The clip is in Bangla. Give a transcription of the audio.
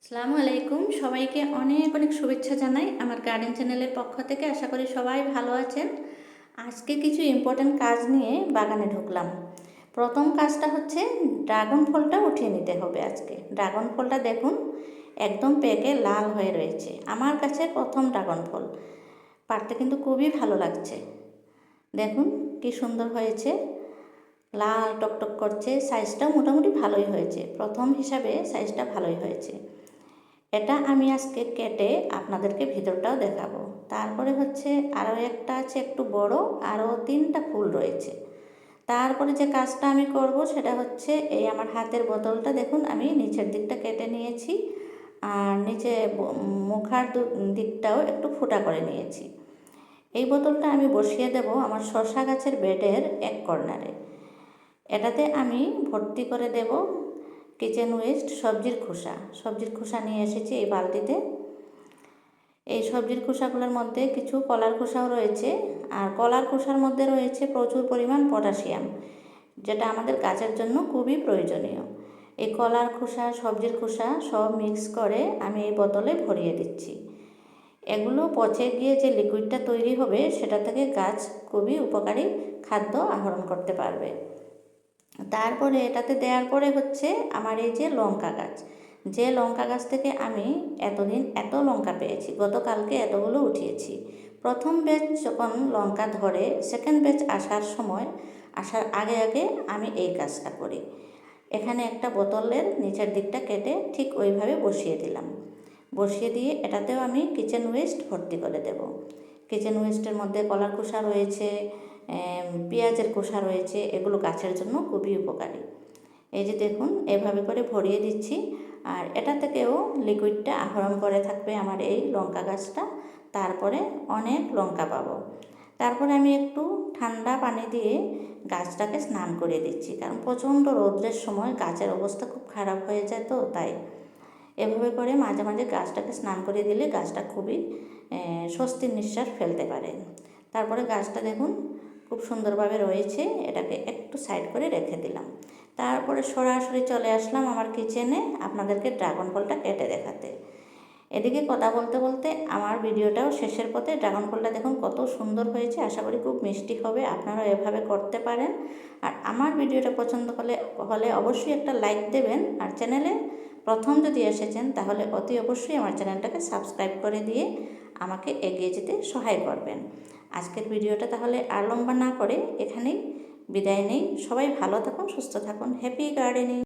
আসসালামু আলাইকুম, সবাইকে অনেক অনেক শুভেচ্ছা জানাই আমার গার্ডেন চ্যানেলের পক্ষ থেকে। আশা করি সবাই ভালো আছেন। আজকে কিছু ইম্পর্ট্যান্ট কাজ নিয়ে বাগানে ঢুকলাম। প্রথম কাজটা হচ্ছে ড্রাগন ফলটা উঠিয়ে নিতে হবে। আজকে ড্রাগন ফলটা দেখুন একদম পেকে লাল হয়ে রয়েছে। আমার কাছে প্রথম ড্রাগন ফল, পাড়তে কিন্তু খুবই ভালো লাগছে। দেখুন কি সুন্দর হয়েছে, লাল টকটক করছে। সাইজটাও মোটামুটি ভালোই হয়েছে, প্রথম হিসাবে সাইজটা ভালোই হয়েছে। এটা আমি আজকে কেটে আপনাদেরকে ভিতরটাও দেখাবো। তারপরে হচ্ছে আরও একটা আছে একটু বড়, আরও 3টা ফুল রয়েছে। তারপরে যে কাজটা আমি করব সেটা হচ্ছে এই আমার হাতের বোতলটা দেখুন আমি নিচের দিকটা কেটে নিয়েছি, আর নিচে মুখার দিকটাও একটু ফুটা করে নিয়েছি। এই বোতলটা আমি বসিয়ে দেব আমার শসা গাছের বেডের এক কর্নারে। এটাতে আমি ভর্তি করে দেব কিচেন ওয়েস্ট, সবজির খোসা নিয়ে এসেছি এই বালতিতে। এই সবজির খোসাগুলোর মধ্যে কিছু কলার খোসাও রয়েছে, আর কলার খোসার মধ্যে রয়েছে প্রচুর পরিমাণ পটাশিয়াম, যেটা আমাদের গাছের জন্য খুবই প্রয়োজনীয়। এই কলার খোসা, সবজির খোসা সব মিক্স করে আমি এই বোতলে ভরিয়ে দিচ্ছি। এগুলো পচে গিয়ে যে লিকুইডটা তৈরি হবে সেটা থেকে গাছ খুবই উপকারী খাদ্য আহরণ করতে পারবে। তারপরে এটাতে দেওয়ার পরে হচ্ছে আমার এই যে লঙ্কা গাছ থেকে আমি এতদিন এত লঙ্কা পেয়েছি, গতকালকে এতগুলো উঠিয়েছি। প্রথম ব্যাচ যখন লঙ্কা ধরে, সেকেন্ড ব্যাচ আসার আগে আগে আমি এই কাজটা করি। এখানে একটা বোতলের নিচের দিকটা কেটে ঠিক ওইভাবে বসিয়ে দিলাম। বসিয়ে দিয়ে এটাতেও আমি কিচেন ওয়েস্ট ভর্তি করে দেব। কিচেন ওয়েস্টের মধ্যে কলার খোসা রয়েছে, পেঁয়াজের খোসা রয়েছে, এগুলো গাছের জন্য খুবই উপকারী। এই যে দেখুন এভাবে করে ভরিয়ে দিচ্ছি, আর এটা থেকেও লিকুইডটা আহরণ করে থাকবে আমার এই লঙ্কা গাছটা। তারপরে অনেক লঙ্কা পাবো। তারপরে আমি একটু ঠান্ডা পানি দিয়ে গাছটাকে স্নান করিয়ে দিচ্ছি, কারণ প্রচণ্ড রৌদ্রের সময় গাছের অবস্থা খুব খারাপ হয়ে যায়, তো তাই এভাবে করে মাঝে মাঝে গাছটাকে স্নান করিয়ে দিলে গাছটা খুবই স্বস্তির নিঃশ্বাস ফেলতে পারে। তারপরে গাছটা দেখুন খুব সুন্দরভাবে রয়েছে, এটাকে একটু সাইড করে রেখে দিলাম। তারপরে সরাসরি চলে আসলাম আমার কিচেনে আপনাদেরকে ড্রাগন ফলটা কেটে দেখাতে। এদিকে কথা বলতে বলতে আমার ভিডিওটাও শেষের পথে। ড্রাগন ফলটা দেখুন কত সুন্দর হয়েছে, আশা করি খুব মিষ্টি হবে। আপনারাও এভাবে করতে পারেন। আর আমার ভিডিওটা পছন্দ হলে অবশ্যই একটা লাইক দেবেন, আর চ্যানেলে প্রথম যদি এসেছেন তাহলে অতি অবশ্যই আমার চ্যানেলটাকে সাবস্ক্রাইব করে দিয়ে আমাকে এগিয়ে যেতে সহায় করবেন। আজকের ভিডিওটা তাহলে আর লম্বা না করে এখানেই বিদায় নেই। সবাই ভালো থাকুন, সুস্থ থাকুন। Happy gardening.